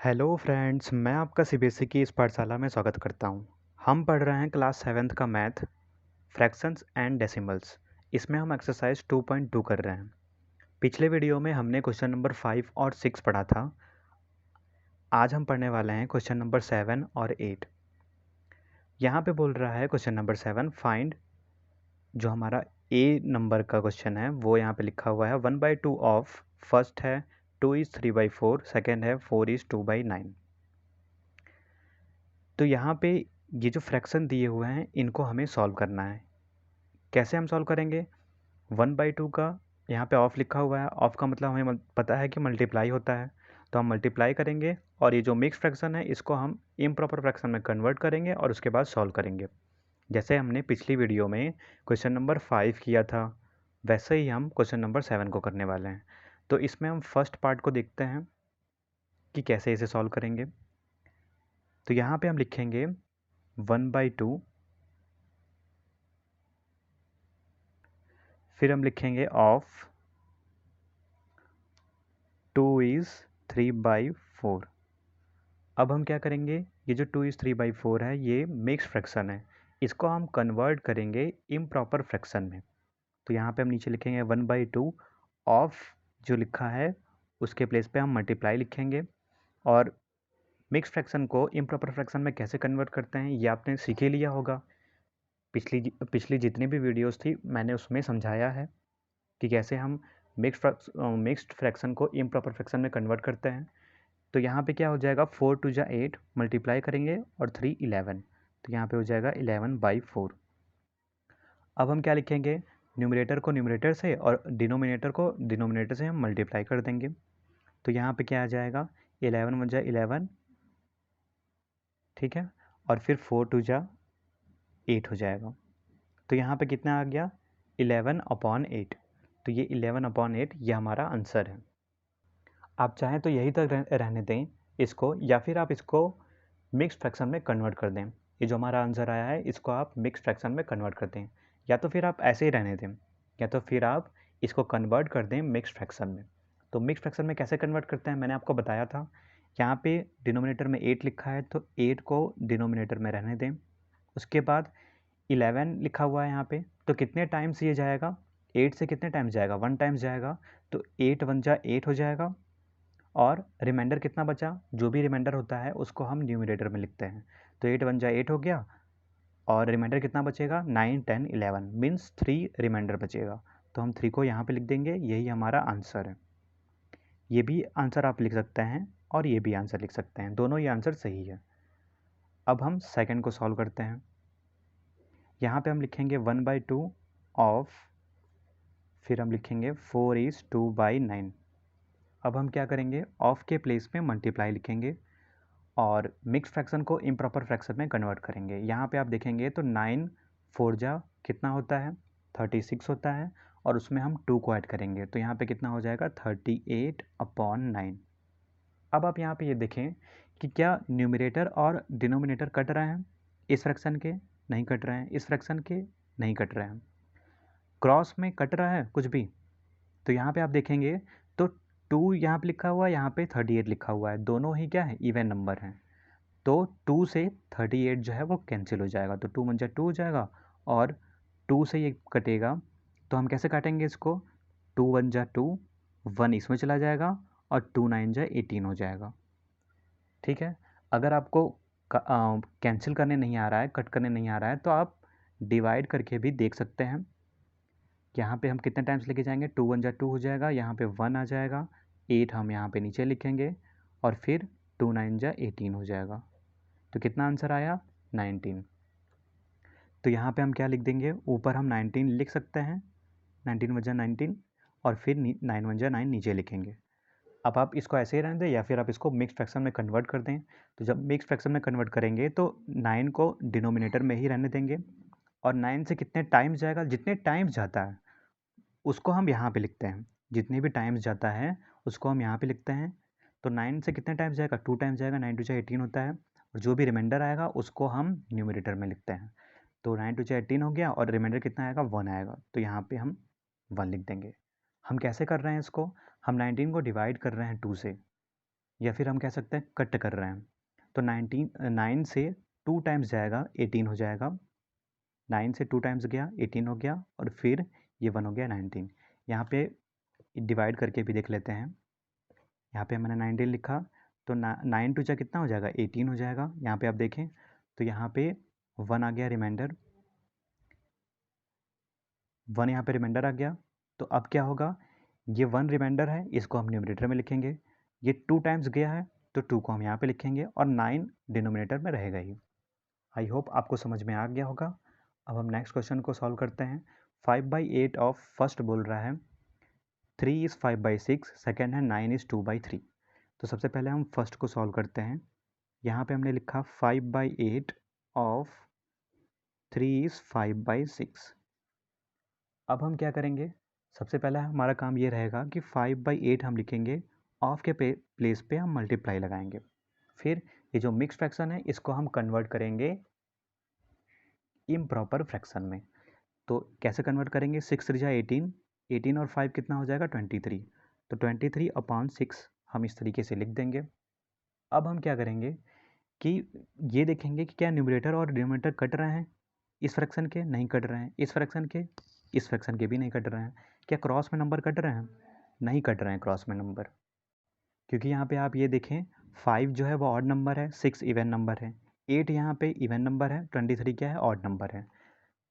Hello friends, मैं आपका CBSE की इस पाठशाला में स्वागत करता हूं। हम पढ़ रहे हैं क्लास 7th का मैथ, फ्रैक्शंस एंड डेसिमल्स। इसमें हम एक्सरसाइज 2.2 कर रहे हैं। पिछले वीडियो में हमने क्वेश्चन नंबर 5 और 6 पढ़ा था। आज हम पढ़ने वाले हैं क्वेश्चन नंबर 7 और 8। यहाँ पे बोल रहा है क्वेश्चन नंबर 7, फाइंड, जो हमारा ए नंबर का क्वेश्चन है वो यहाँ पे लिखा हुआ है 1/2 ऑफ, फर्स्ट है 2 is 3/4, सेकेंड है 4 is 2/9। तो यहाँ पे ये जो फ्रैक्शन दिए हुए हैं इनको हमें सॉल्व करना है। कैसे हम सॉल्व करेंगे? 1/2 का यहाँ पे ऑफ लिखा हुआ है। ऑफ का मतलब हमें पता है कि मल्टीप्लाई होता है, तो हम मल्टीप्लाई करेंगे और ये जो मिक्स फ्रैक्शन है इसको हम इम्प्रॉपर फ्रैक्शन में कन्वर्ट करेंगे और उसके बाद सॉल्व करेंगे। जैसे हमने पिछली वीडियो में क्वेश्चन नंबर 5 किया था, वैसे ही हम क्वेश्चन नंबर 7 को करने वाले हैं। तो इसमें हम फर्स्ट पार्ट को देखते हैं कि कैसे इसे सॉल्व करेंगे। तो यहाँ पे हम लिखेंगे 1/2, फिर हम लिखेंगे ऑफ 2 is 3/4। अब हम क्या करेंगे, ये जो 2 is 3/4 है ये मिक्स फ्रैक्शन है, इसको हम कन्वर्ट करेंगे इम्प्रॉपर फ्रैक्शन में। तो यहाँ पे हम नीचे लिखेंगे 1/2 ऑफ, जो लिखा है उसके प्लेस पे हम मल्टीप्लाई लिखेंगे। और मिक्स फ्रैक्शन को इम्प्रॉपर फ्रैक्शन में कैसे कन्वर्ट करते हैं ये आपने सीख ही लिया होगा। पिछली जितनी भी वीडियोस थी मैंने उसमें समझाया है कि कैसे हम मिक्स्ड फ्रैक्शन को इम्प्रॉपर फ्रैक्शन में कन्वर्ट करते हैं। तो यहाँ पे क्या हो जाएगा, 4 2 8, मल्टीप्लाई करेंगे और 3 11, तो यहाँ पे हो जाएगा 11/4। अब हम क्या लिखेंगे, न्यूमरेटर को न्यूमरेटर से और डिनोमिनेटर को डिनोमिनेटर से हम मल्टीप्लाई कर देंगे। तो यहाँ पे क्या आ जाएगा, 11 1 11, ठीक है, और फिर 4 2 8 हो जाएगा। तो यहाँ पे कितना आ गया, 11/8। तो ये 11/8 ये हमारा आंसर है। आप चाहें तो यही तक रहने दें इसको, या फिर आप इसको मिक्स फ्रैक्शन में कन्वर्ट कर दें। ये जो हमारा आंसर आया है इसको आप मिक्स फ्रैक्शन में कन्वर्ट कर दें, या तो फिर आप ऐसे ही रहने दें, या तो फिर आप इसको कन्वर्ट कर दें मिक्स फ्रैक्शन में। तो मिक्स फ्रैक्शन में कैसे कन्वर्ट करते हैं मैंने आपको बताया था। यहाँ पे डिनोमिनेटर में 8 लिखा है तो 8 को डिनोमिनेटर में रहने दें। उसके बाद 11 लिखा हुआ है यहाँ पे, तो कितने टाइम्स ये जाएगा, 8 से कितने टाइम्स जाएगा, 1 टाइम्स जाएगा। तो 8 1 8 हो जाएगा। और रिमाइंडर कितना बचा, जो भी रिमाइंडर होता है उसको हम न्यूमरेटर में लिखते हैं। तो 8 1 8 हो गया, और रिमाइंडर कितना बचेगा, 9 10 11, मीन्स 3 रिमाइंडर बचेगा। तो हम 3 को यहाँ पे लिख देंगे, यही हमारा आंसर है। ये भी आंसर आप लिख सकते हैं और ये भी आंसर लिख सकते हैं, दोनों ही आंसर सही है। अब हम सेकंड को सॉल्व करते हैं। यहाँ पे हम लिखेंगे 1/2 ऑफ, फिर हम लिखेंगे 4 is 2/9। अब हम क्या करेंगे, ऑफ के प्लेस में मल्टीप्लाई लिखेंगे और मिक्स फ्रैक्शन को इम्प्रॉपर फ्रैक्शन में कन्वर्ट करेंगे। यहाँ पे आप देखेंगे तो 9 4 जा कितना होता है, 36 होता है, और उसमें हम 2 को ऐड करेंगे तो यहाँ पे कितना हो जाएगा, 38/9। अब आप यहाँ पे ये देखें कि क्या न्यूमरेटर और डिनोमिनेटर कट रहे हैं, इस फ्रैक्शन के नहीं कट रहे हैं, इस फ्रैक्शन के नहीं कट रहे हैं, क्रॉस में कट रहा है कुछ भी। तो यहाँ पे आप देखेंगे तो 2 यहाँ पे लिखा हुआ है, यहाँ पे 38 लिखा हुआ है, दोनों ही क्या है, इवन नंबर हैं। तो 2 से 38 जो है वो कैंसिल हो जाएगा, तो 2 1 2 हो जाएगा, और 2 से ये कटेगा तो हम कैसे काटेंगे इसको, 2 1 2, 1 इसमें चला जाएगा, और 2 9 18 हो जाएगा। ठीक है, अगर आपको कैंसिल करने नहीं आ रहा है, कट करने नहीं आ रहा है, तो आप डिवाइड करके भी देख सकते हैं। यहाँ पे हम कितने टाइम्स लेके जाएंगे, 2 1 2 हो जाएगा, यहाँ पे 1 आ जाएगा, 8 हम यहाँ पे नीचे लिखेंगे, और फिर 2 9 18 हो जाएगा। तो कितना आंसर आया, 19। तो यहाँ पे हम क्या लिख देंगे, ऊपर हम 19 लिख सकते हैं, 19 वजह 19, और फिर 9 1 9 नीचे लिखेंगे। अब आप इसको ऐसे ही रहने दें, या फिर आप इसको मिक्स फ्रैक्शन में कन्वर्ट कर दें। तो जब मिक्स फ्रैक्शन में कन्वर्ट करेंगे तो 9 को डिनोमिनेटर में ही रहने देंगे, और 9 से कितने टाइम्स जाएगा, जितने टाइम्स जाता है उसको हम यहाँ पे लिखते हैं, जितने भी टाइम्स जाता है उसको हम यहाँ पे लिखते हैं। तो 9 से कितने टाइम्स जाएगा, 2 टाइम्स जाएगा, 9 2 18 होता है, और जो भी रिमाइंडर आएगा उसको हम न्यूमरेटर में लिखते हैं। तो 9 2 18 हो गया, और रिमाइंडर कितना आएगा, 1 आएगा, तो यहाँ पे हम 1 लिख देंगे। हम कैसे कर रहे हैं इसको, हम 19 को डिवाइड कर रहे हैं 2 से, या फिर हम कह सकते हैं कट कर रहे हैं। तो 9 से 2 टाइम्स जाएगा 18 हो जाएगा, 9 से 2 टाइम्स गया 18 हो गया, और फिर ये 1 हो गया 19। यहाँ पे डिवाइड करके भी देख लेते हैं। यहाँ पे मैंने 19 लिखा, तो 9 टू जा कितना हो जाएगा 18 हो जाएगा। यहाँ पे आप देखें तो यहाँ पे 1 आ गया रिमाइंडर, 1 यहाँ पे रिमाइंडर आ गया। तो अब क्या होगा, ये 1 रिमाइंडर है, इसको हम न्यूमरेटर में लिखेंगे। ये 2 टाइम्स गया है तो 2 को हम यहाँ पे लिखेंगे, और 9 डिनोमिनेटर में रहेगा ही। आई होप आपको समझ में आ गया होगा। अब हम नेक्स्ट क्वेश्चन को सॉल्व करते हैं। 5/8 ऑफ फर्स्ट बोल रहा है 3 इज़ 5/6, सेकेंड है 9 इज़ 2/3। तो सबसे पहले हम फर्स्ट को सॉल्व करते हैं। यहाँ पे हमने लिखा 5/8 ऑफ 3 इज़ 5/6। अब हम क्या करेंगे, सबसे पहले हमारा काम ये रहेगा कि 5/8 हम लिखेंगे, ऑफ के प्लेस पे हम मल्टीप्लाई लगाएंगे। फिर ये जो मिक्स फ्रैक्शन है इसको हम कन्वर्ट करेंगे इम्प्रॉपर फ्रैक्शन में। तो कैसे कन्वर्ट करेंगे, 6 3 18, 18 और 5 कितना हो जाएगा 23। तो 23/6 हम इस तरीके से लिख देंगे। अब हम क्या करेंगे कि ये देखेंगे कि क्या न्यूमरेटर और डिनोमिनेटर कट रहे हैं, इस फ्रैक्शन के नहीं कट रहे हैं, इस फ्रैक्शन के भी नहीं कट रहे हैं। क्या क्रॉस में नंबर कट रहे हैं, नहीं कट रहे हैं क्रॉस में नंबर, क्योंकि यहाँ पे आप ये देखें 5 जो है वो ऑड नंबर है, 6 इवन नंबर है, 8 यहाँ पे इवन नंबर है, 23 क्या है ऑड नंबर है।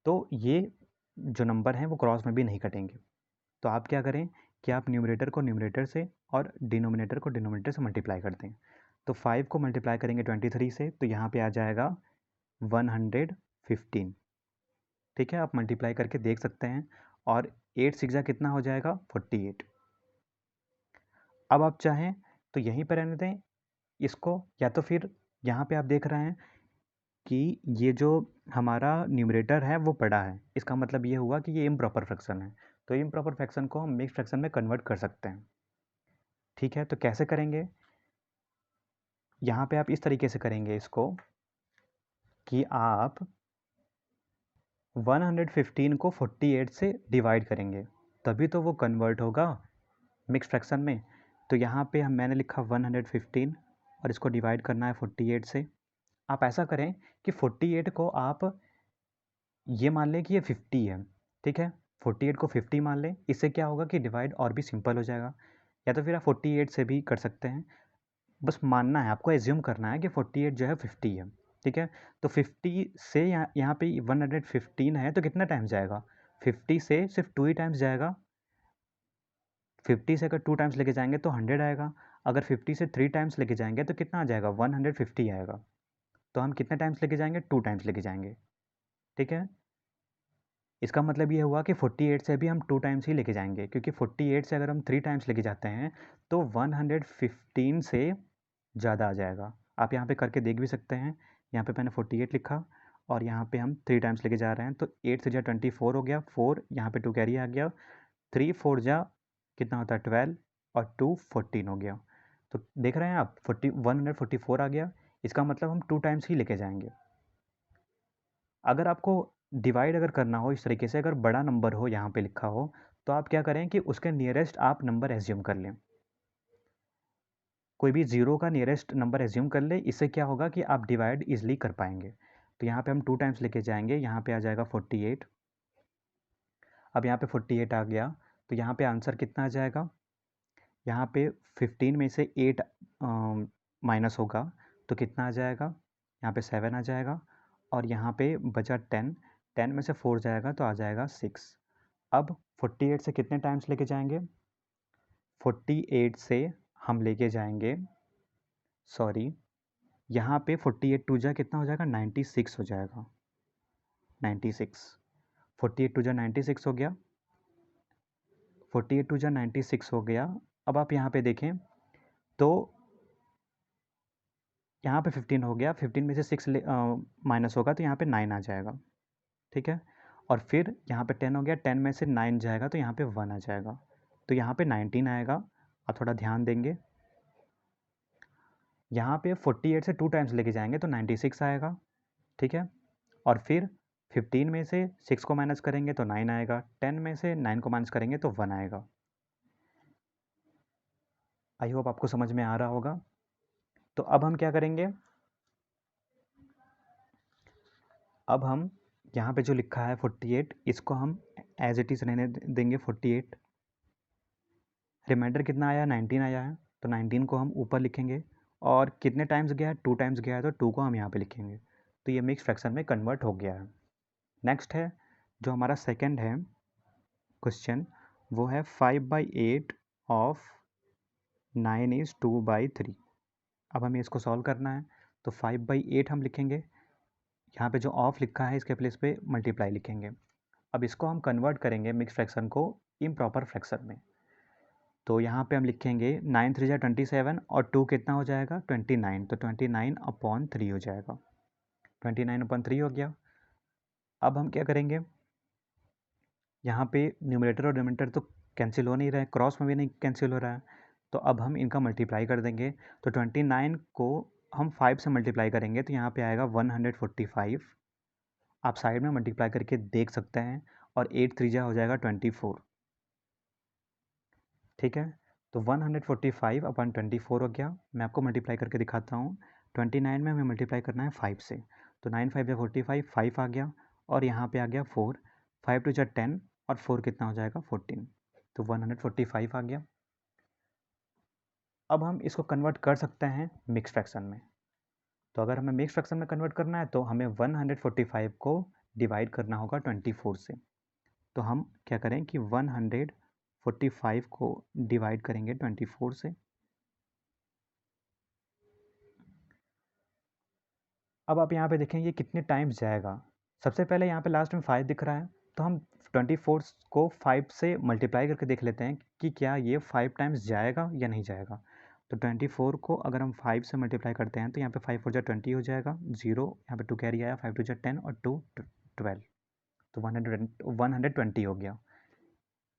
तो ये जो नंबर हैं वो क्रॉस में भी नहीं कटेंगे। तो आप क्या करें कि आप न्यूमरेटर को न्यूमरेटर से और डिनोमिनेटर को डिनोमिनेटर से मल्टीप्लाई कर दें। तो 5 को मल्टीप्लाई करेंगे 23 से, तो यहाँ पे आ जाएगा 115। ठीक है, आप मल्टीप्लाई करके देख सकते हैं। और 8 6 कितना हो जाएगा 48। अब आप चाहें तो यहीं पर रहने दें इसको, या तो फिर यहाँ पे आप देख रहे हैं कि ये जो हमारा न्यूमरेटर है वो बड़ा है, इसका मतलब ये हुआ कि ये इम्प्रॉपर फ्रैक्शन है। तो इम्प्रॉपर फ्रैक्शन को हम मिक्स फ्रैक्शन में कन्वर्ट कर सकते हैं। ठीक है, तो कैसे करेंगे, यहाँ पे आप इस तरीके से करेंगे इसको कि आप 115 को 48 से डिवाइड करेंगे, तभी तो वो कन्वर्ट होगा मिक्स फ्रैक्शन में। तो यहाँ पे मैंने लिखा 115 और इसको डिवाइड करना है 48 से। आप ऐसा करें कि 48 को आप ये मान लें कि ये 50 है। ठीक है, 48 को 50 मान लें, इससे क्या होगा कि डिवाइड और भी सिंपल हो जाएगा। या तो फिर आप 48 से भी कर सकते हैं, बस मानना है आपको, एज्यूम करना है कि 48 जो है 50 है। ठीक है, तो 50 से यहाँ पे 115 है तो कितना टाइम्स जाएगा, 50 से सिर्फ 2 ही टाइम्स जाएगा। 50 से अगर 2 टाइम्स लेके जाएंगे तो 100 आएगा। अगर 50 से 3 टाइम्स लेके जाएंगे तो कितना आ जाएगा 150 आएगा। तो हम कितने टाइम्स लेके जाएंगे, 2 टाइम्स लेके जाएंगे। ठीक है, इसका मतलब ये हुआ कि 48 से भी हम 2 टाइम्स ही लेके जाएंगे, क्योंकि 48 से अगर हम 3 टाइम्स लेके जाते हैं तो 115 से ज़्यादा आ जाएगा। आप यहाँ पे करके देख भी सकते हैं। यहाँ पे मैंने 48 लिखा और यहाँ पे हम 3 टाइम्स लेके जा रहे हैं, तो 8 से जा 24 हो गया, 4 यहाँ पे 2 कैरी आ गया, 3 4 जा कितना होता है 12, और 2 14 हो गया। तो देख रहे हैं आप 144 आ गया। इसका मतलब हम 2 टाइम्स ही लेके जाएंगे। अगर आपको डिवाइड अगर करना हो इस तरीके से, अगर बड़ा नंबर हो यहाँ पे लिखा हो, तो आप क्या करें कि उसके नियरेस्ट आप नंबर एज्यूम कर लें, कोई भी जीरो का नियरेस्ट नंबर एज्यूम कर ले। इससे क्या होगा कि आप डिवाइड इजली कर पाएंगे। तो यहाँ पे हम 2 टाइम्स लेके जाएंगे, यहाँ पे आ जाएगा 48। अब यहाँ पे 48 आ गया, तो यहाँ पे आंसर कितना आ जाएगा, यहाँ पे 15 में से 8 माइनस होगा तो कितना आ जाएगा, यहाँ पे 7 आ जाएगा, और यहाँ पे बचा 10, 10 में से 4 जाएगा तो आ जाएगा 6। अब 48 से कितने टाइम्स लेके जाएंगे, 48 से हम लेके जाएंगे, सॉरी, यहाँ पे 48 टू जा कितना हो जाएगा 96 हो जाएगा, 96, 48 टू जा 96 हो गया, 48 टू जा 96 हो गया। अब आप यहाँ पे देखें तो यहाँ पे 15 हो गया, 15 में से 6 माइनस होगा तो यहाँ पे 9 आ जाएगा। ठीक है, और फिर यहाँ पे 10 हो गया, 10 में से 9 जाएगा तो यहाँ पे 1 आ जाएगा, तो यहाँ पे 19 आएगा। आप थोड़ा ध्यान देंगे, यहाँ पे 48 से 2 टाइम्स लेके जाएंगे तो 96 आएगा। ठीक है, और फिर 15 में से 6 को माइनस करेंगे तो 9 आएगा, 10 में से 9 को माइनस करेंगे तो 1 आएगा। आई होप आपको समझ में आ रहा होगा। तो अब हम क्या करेंगे, अब हम यहाँ पे जो लिखा है 48 इसको हम एज इट इज़ रहने देंगे 48। रिमाइंडर कितना आया, 19 आया है, तो 19 को हम ऊपर लिखेंगे और कितने टाइम्स गया है, 2 टाइम्स गया है, तो 2 को हम यहाँ पे लिखेंगे। तो ये मिक्स फ्रैक्शन में कन्वर्ट हो गया है। नेक्स्ट है जो हमारा सेकंड है क्वेश्चन, वो है 5/8 ऑफ 9:2/3। अब हमें इसको सॉल्व करना है, तो 5/8 हम लिखेंगे, यहाँ पे जो ऑफ लिखा है इसके प्लेस पे मल्टीप्लाई लिखेंगे। अब इसको हम कन्वर्ट करेंगे मिक्स फ्रैक्शन को इम्प्रॉपर फ्रैक्शन में। तो यहाँ पे हम लिखेंगे 9 3 27 और 2 कितना हो जाएगा 29, तो 29/3 हो जाएगा, 29/3 हो गया। अब हम क्या करेंगे, यहाँ पे न्यूमरेटर और डिनोमिनेटर तो कैंसिल हो नहीं रहा है, क्रॉस में भी नहीं कैंसिल हो रहा है, तो अब हम इनका मल्टीप्लाई कर देंगे। तो 29 को हम 5 से मल्टीप्लाई करेंगे तो यहाँ पे आएगा 145। आप साइड में मल्टीप्लाई करके देख सकते हैं, और 8 3 हो जाएगा 24। ठीक है, तो 145/24 हो गया। मैं आपको मल्टीप्लाई करके दिखाता हूँ। 29 में हमें मल्टीप्लाई करना है 5 से, तो 9 5 या 45, 5 आ गया और यहाँ पे आ गया 4, 5 2 10 और 4 कितना हो जाएगा 14, तो 145 आ गया। अब हम इसको कन्वर्ट कर सकते हैं मिक्स फ्रैक्शन में। तो अगर हमें मिक्स फ्रैक्शन में कन्वर्ट करना है तो हमें 145 को डिवाइड करना होगा 24 से। तो हम क्या करें कि 145 को डिवाइड करेंगे 24 से। अब आप यहाँ पे देखेंगे कितने टाइम्स जाएगा। सबसे पहले यहाँ पे लास्ट में 5 दिख रहा है, तो हम 24 को 5 से मल्टीप्लाई करके देख लेते हैं कि क्या ये 5 टाइम्स जाएगा या नहीं जाएगा। तो 24 को अगर हम 5 से मल्टीप्लाई करते हैं तो यहाँ पे 5 4 20 हो जाएगा, 0 यहाँ पे 2 कैरी आया, 5 2 10 और 2 12, तो 120 हो गया।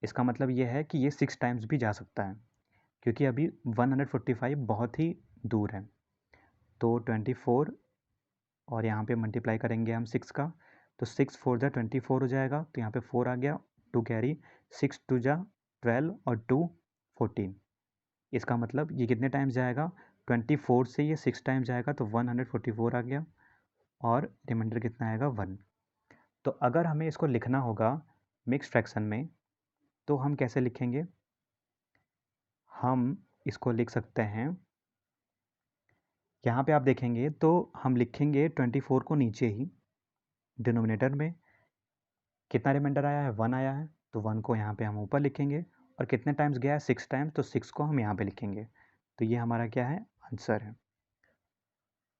इसका मतलब ये है कि ये 6 टाइम्स भी जा सकता है, क्योंकि अभी 145 बहुत ही दूर है। तो 24 और यहाँ पे मल्टीप्लाई करेंगे हम 6 का, तो 6 4 जा 24 हो जाएगा, तो यहाँ पे 4 आ गया, 2 कैरी, 6 2 जा 12 और 2 14। इसका मतलब ये कितने टाइम्स जाएगा, 24 से ये 6 टाइम्स जाएगा, तो 144 आ गया और रिमाइंडर कितना आएगा 1। तो अगर हमें इसको लिखना होगा मिक्स फ्रैक्शन में तो हम कैसे लिखेंगे, हम इसको लिख सकते हैं, यहाँ पे आप देखेंगे तो हम लिखेंगे 24 को नीचे ही, डिनोमिनेटर में कितना रिमाइंडर आया है 1 आया है, तो 1 को यहाँ पे हम ऊपर लिखेंगे, और कितने टाइम्स गया है 6 टाइम्स, तो 6 को हम यहाँ पे लिखेंगे। तो ये हमारा क्या है, आंसर है।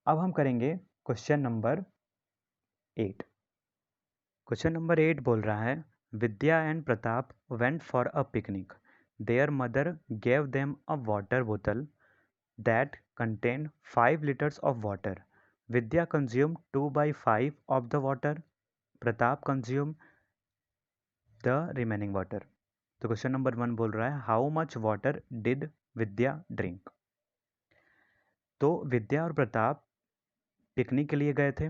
अब हम करेंगे क्वेश्चन नंबर 8। क्वेश्चन नंबर 8 बोल रहा है, Vidya and Pratap went for a picnic, their mother gave them a water बोतल that contained 5 liters of water. Vidya consumed 2/5 of the water. Pratap consumed the remaining water. तो question number 1 बोल रहा है, how much water did Vidya drink. तो विद्या और Pratap picnic के लिए गए थे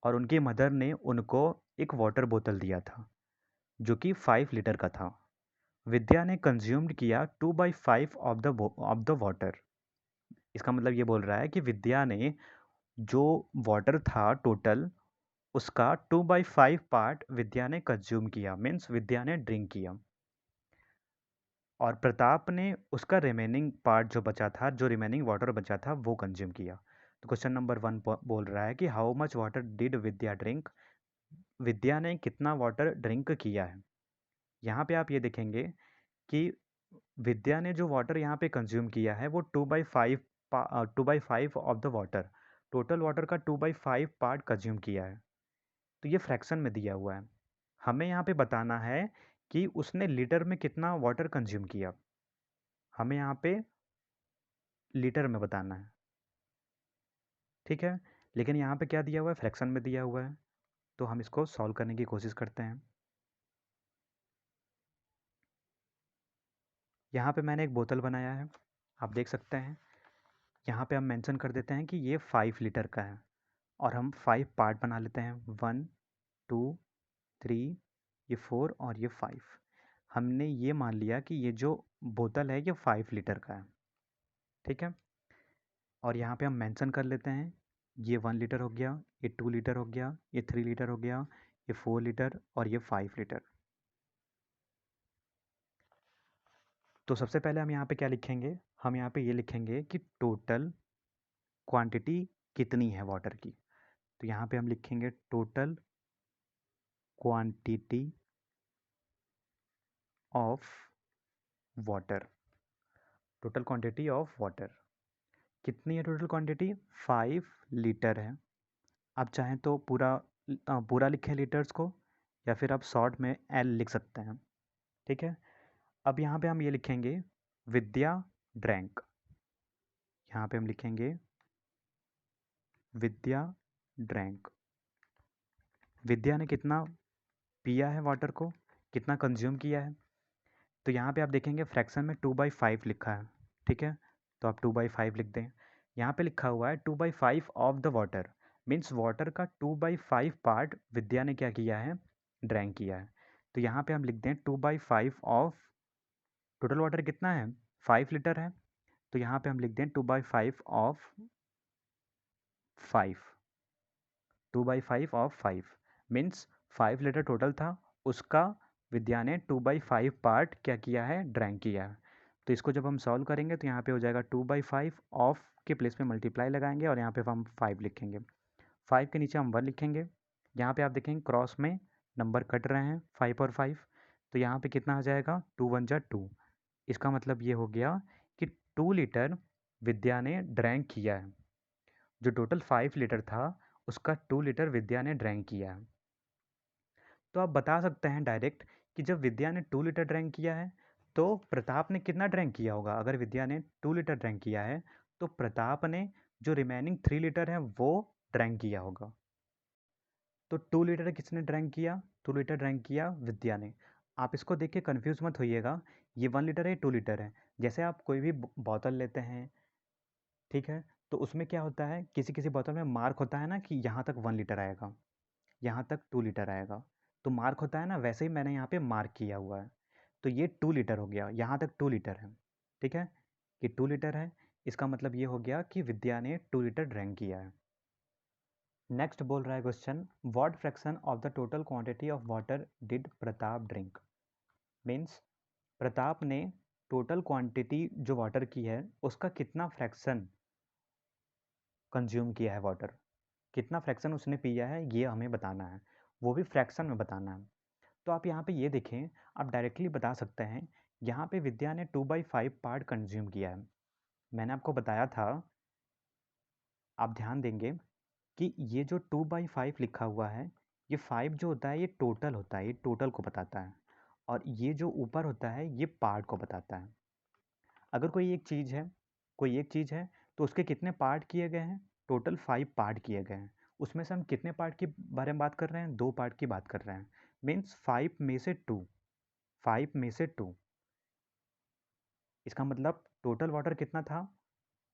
और उनकी मदर ने उनको एक वाटर बोतल दिया था जो कि 5 लीटर का था। विद्या ने कंज्यूम्ड किया 2/5 ऑफ द वाटर। इसका मतलब ये बोल रहा है कि विद्या ने जो वाटर था टोटल, उसका 2/5 पार्ट विद्या ने कंज्यूम किया, मीन्स विद्या ने ड्रिंक किया, और प्रताप ने उसका रिमेनिंग पार्ट जो बचा था, जो रिमेनिंग वाटर बचा था, वो कंज्यूम किया। तो क्वेश्चन नंबर 1 बोल रहा है कि how much water did Vidya drink, Vidya ने कितना वाटर ड्रिंक किया है। यहाँ पे आप ये देखेंगे कि विद्या ने जो वाटर यहाँ पे कंज्यूम किया है वो 2/5 of the water, total water का 2/5 पार्ट कंज्यूम किया है। तो ये फ्रैक्शन में दिया हुआ है, हमें यहाँ पे बताना है कि उसने लीटर में कितना वाटर कंज्यूम किया, हमें यहाँ पे लीटर में बताना है। ठीक है, लेकिन यहाँ पे क्या दिया हुआ है, फ्रैक्शन में दिया हुआ है, तो हम इसको सॉल्व करने की कोशिश करते हैं। यहाँ पे मैंने एक बोतल बनाया है, आप देख सकते हैं। यहाँ पे हम मेंशन कर देते हैं कि ये 5 लीटर का है, और हम 5 पार्ट बना लेते हैं, 1 2 3, ये 4 और ये 5। हमने ये मान लिया कि ये जो बोतल है ये 5 लीटर का है। ठीक है, और यहाँ पे हम मेंशन कर लेते हैं, ये 1 लीटर हो गया, ये 2 लीटर हो गया, ये 3 लीटर हो गया, ये 4 लीटर और ये 5 लीटर। तो सबसे पहले हम यहाँ पे क्या लिखेंगे, हम यहाँ पे ये लिखेंगे कि टोटल क्वांटिटी कितनी है वाटर की। तो यहाँ पे हम लिखेंगे total quantity of water. Total quantity of water कितनी है? टोटल क्वांटिटी 5 लीटर है। आप चाहें तो पूरा लिखें लीटर्स को, या फिर आप शॉर्ट में एल लिख सकते हैं। ठीक है, अब यहाँ पे हम ये लिखेंगे विद्या ड्रैंक। यहाँ पे हम लिखेंगे विद्या ड्रैंक। विद्या ने कितना पिया है वाटर को, कितना कंज्यूम किया है। तो यहाँ पे आप देखेंगे फ्रैक्शन में 2/5 लिखा है। ठीक है, तो आप 2/5 लिख दें। यहाँ पे लिखा हुआ है 2/5 of the water, means water का 2/5 पार्ट विद्या ने क्या किया है, ड्रैंक किया है। तो यहाँ पे हम लिख दें 2/5 ऑफ, टोटल वाटर कितना है, 5 लीटर है। तो यहाँ पे हम लिख दें 2/5 of 5, 2/5 of 5 means 5 litre total था, उसका विद्या ने 2/5 पार्ट क्या किया है, ड्रैंक किया है। तो इसको जब हम सॉल्व करेंगे तो यहाँ पे हो जाएगा 2/5 ऑफ के प्लेस में मल्टीप्लाई लगाएंगे और यहाँ पे हम 5 लिखेंगे। 5 के नीचे हम 1 लिखेंगे। यहाँ पे आप देखेंगे क्रॉस में नंबर कट रहे हैं 5 और 5, तो यहाँ पे कितना आ जाएगा, 2 1 जा 2। इसका मतलब ये हो गया कि 2 लीटर विद्या ने ड्रैंक किया है। जो टोटल 5 लीटर था उसका 2 लीटर विद्या ने ड्रैंक किया है। तो आप बता सकते हैं डायरेक्ट कि जब विद्या ने 2 लीटर ड्रैंक किया है तो प्रताप ने कितना ड्रैंक किया होगा। अगर विद्या ने 2 लीटर ड्रैंक किया है तो प्रताप ने जो रिमेनिंग 3 लीटर है वो ड्रैंक किया होगा। तो 2 लीटर किसने ड्रैंक किया, 2 लीटर ड्रैंक किया विद्या ने। आप इसको देख के कन्फ्यूज मत होइएगा, ये 1 लीटर है 2 लीटर है। जैसे आप कोई भी बोतल लेते हैं, ठीक है, तो उसमें क्या होता है, किसी किसी बोतल में मार्क होता है ना कि यहाँ तक 1 लीटर आएगा, यहाँ तक 2 लीटर आएगा। तो मार्क होता है ना, वैसे ही मैंने यहाँ पे मार्क किया हुआ है। तो ये 2 लीटर हो गया, यहाँ तक 2 लीटर है। ठीक है, कि 2 लीटर है, इसका मतलब ये हो गया कि विद्या ने 2 लीटर ड्रैंक किया है। नेक्स्ट बोल रहा है question, what fraction of the total quantity of water did Pratap drink. Means Pratap ने टोटल क्वांटिटी जो वाटर की है उसका कितना फ्रैक्शन कंज्यूम किया है वाटर, कितना फ्रैक्शन उसने पिया है ये हमें बताना है, वो भी फ्रैक्शन में बताना है। तो आप यहाँ पे ये देखें, आप डायरेक्टली बता सकते हैं, यहाँ पे विद्या ने 2/5 पार्ट कंज्यूम किया है। मैंने आपको बताया था, आप ध्यान देंगे कि ये जो 2/5 लिखा हुआ है, ये 5 जो होता है ये टोटल होता है, ये टोटल को बताता है, और ये जो ऊपर होता है ये पार्ट को बताता है। अगर कोई एक चीज़ है तो उसके कितने पार्ट किए गए हैं, टोटल 5 पार्ट किए गए हैं। उसमें से हम कितने पार्ट के बारे में बात कर रहे हैं, 2 पार्ट की बात कर रहे हैं। मीन्स 5 में से 2, 5 में से 2। इसका मतलब टोटल वाटर कितना था,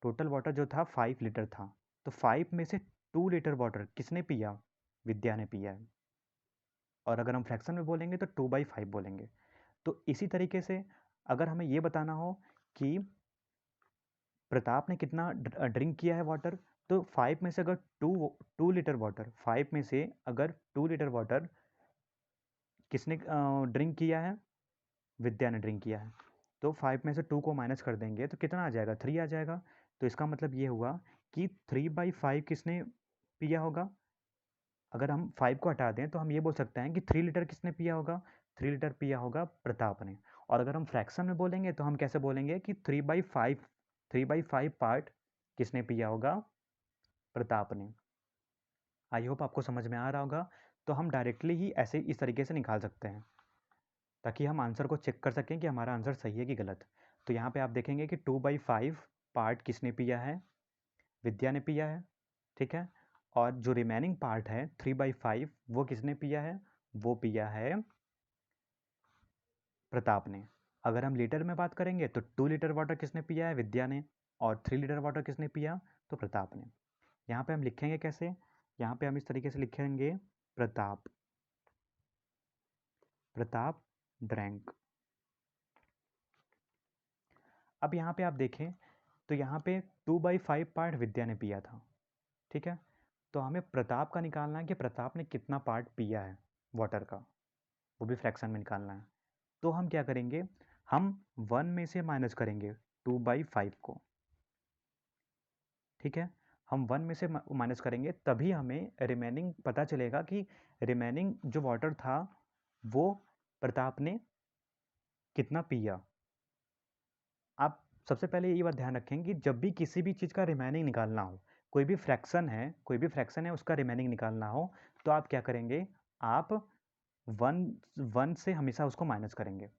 टोटल वाटर जो था 5 लीटर था, तो 5 में से 2 लीटर वाटर किसने पिया, विद्या ने पिया है। और अगर हम फ्रैक्शन में बोलेंगे तो 2/5 बोलेंगे। तो इसी तरीके से अगर हमें ये बताना हो कि प्रताप ने कितना ड्रिंक किया है वाटर, तो 5 में से अगर 2 लीटर वाटर, 5 में से अगर 2 लीटर वाटर किसने ड्रिंक किया है, विद्या ने ड्रिंक किया है, तो 5 में से 2 को माइनस कर देंगे तो कितना आ जाएगा, 3 आ जाएगा। तो इसका मतलब ये हुआ कि 3/5 किसने पिया होगा। अगर हम 5 को हटा दें तो हम ये बोल सकते हैं कि 3 लीटर किसने पिया होगा, 3 लीटर पिया होगा प्रताप ने। और अगर हम फ्रैक्शन में बोलेंगे तो हम कैसे बोलेंगे कि 3/5 पार्ट किसने पिया होगा, प्रताप ने। आई होप आपको समझ में आ रहा होगा। तो हम डायरेक्टली ही ऐसे इस तरीके से निकाल सकते हैं ताकि हम आंसर को चेक कर सकें कि हमारा आंसर सही है कि गलत। तो यहाँ पे आप देखेंगे कि 2/5 पार्ट किसने पिया है, विद्या ने पिया है। ठीक है, और जो रिमेनिंग पार्ट है 3/5 वो किसने पिया है, वो पिया है प्रताप ने। अगर हम लीटर में बात करेंगे तो 2 लीटर वाटर किसने पिया है, विद्या ने, और 3 लीटर वाटर किसने पिया, तो प्रताप ने। यहाँ पे हम लिखेंगे कैसे, यहाँ पे हम इस तरीके से लिखेंगे प्रताप, प्रताप ड्रैंक। अब यहाँ पे आप देखें तो यहाँ पे 2/5 पार्ट विद्या ने पिया था, ठीक है। तो हमें प्रताप का निकालना है कि प्रताप ने कितना पार्ट पिया है वाटर का, वो भी फ्रैक्शन में निकालना है। तो हम क्या करेंगे, हम 1 में से माइनस करेंगे 2/5 को, ठीक है। हम 1 में से माइनस करेंगे तभी हमें रिमेनिंग पता चलेगा कि रिमेनिंग जो वाटर था वो प्रताप ने कितना पिया। आप सबसे पहले ये बात ध्यान रखें कि जब भी किसी भी चीज़ का रिमेनिंग निकालना हो, कोई भी फ्रैक्शन है उसका रिमेनिंग निकालना हो, तो आप क्या करेंगे, आप 1 से हमेशा उसको माइनस करेंगे।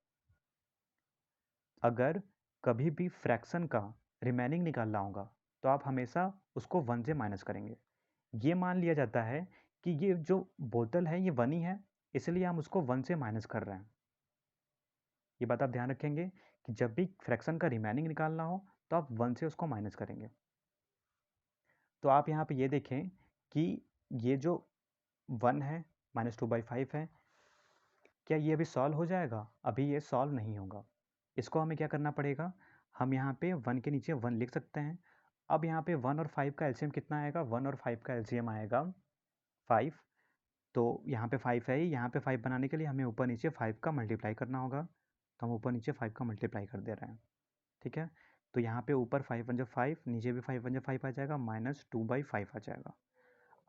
अगर कभी भी फ्रैक्शन का रिमेनिंग निकालना होगा तो आप हमेशा उसको 1 से माइनस करेंगे। ये मान लिया जाता है कि ये जो बोतल है ये 1 ही है, इसलिए हम उसको 1 से माइनस कर रहे हैं। ये बात आप ध्यान रखेंगे कि जब भी फ्रैक्शन का रिमेनिंग निकालना हो तो आप 1 से उसको माइनस करेंगे। तो आप यहाँ पे ये देखें कि ये जो 1 है -2/5 है, क्या ये अभी सॉल्व हो जाएगा? अभी ये सॉल्व नहीं होगा। इसको हमें क्या करना पड़ेगा, हम यहाँ पे 1 के नीचे 1 लिख सकते हैं। अब यहाँ पे 1 और 5 का एलसीएम कितना आएगा, 1 और 5 का एलसीएम आएगा 5। तो यहाँ पे 5 है ही, यहाँ पे 5 बनाने के लिए हमें ऊपर नीचे 5 का मल्टीप्लाई करना होगा। तो हम ऊपर नीचे 5 का मल्टीप्लाई कर दे रहे हैं, ठीक है। तो यहाँ पे ऊपर 5 1 जा 5, नीचे भी 5 1 जा 5 आ जाएगा, -2/5 आ जाएगा।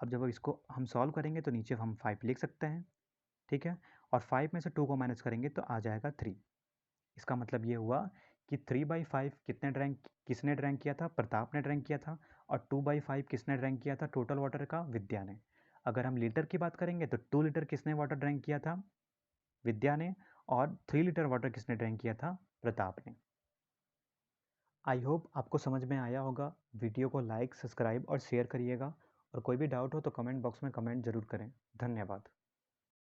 अब जब इसको हम सॉल्व करेंगे तो नीचे हम 5 लिख सकते हैं, ठीक है। और 5 में से 2 को माइनस करेंगे तो आ जाएगा 3। इसका मतलब ये हुआ कि 3/5 किसने ड्रैंक किया था, प्रताप ने ड्रैंक किया था। और 2/5 किसने ड्रैंक किया था टोटल वाटर का, विद्या ने। अगर हम लीटर की बात करेंगे तो 2 लीटर किसने वाटर ड्रैंक किया था, विद्या ने। और 3 लीटर वाटर किसने ड्रैंक किया था, प्रताप ने। आई होप आपको समझ में आया होगा। वीडियो को लाइक, सब्सक्राइब और शेयर करिएगा। और कोई भी डाउट हो तो कमेंट बॉक्स में कमेंट जरूर करें। धन्यवाद।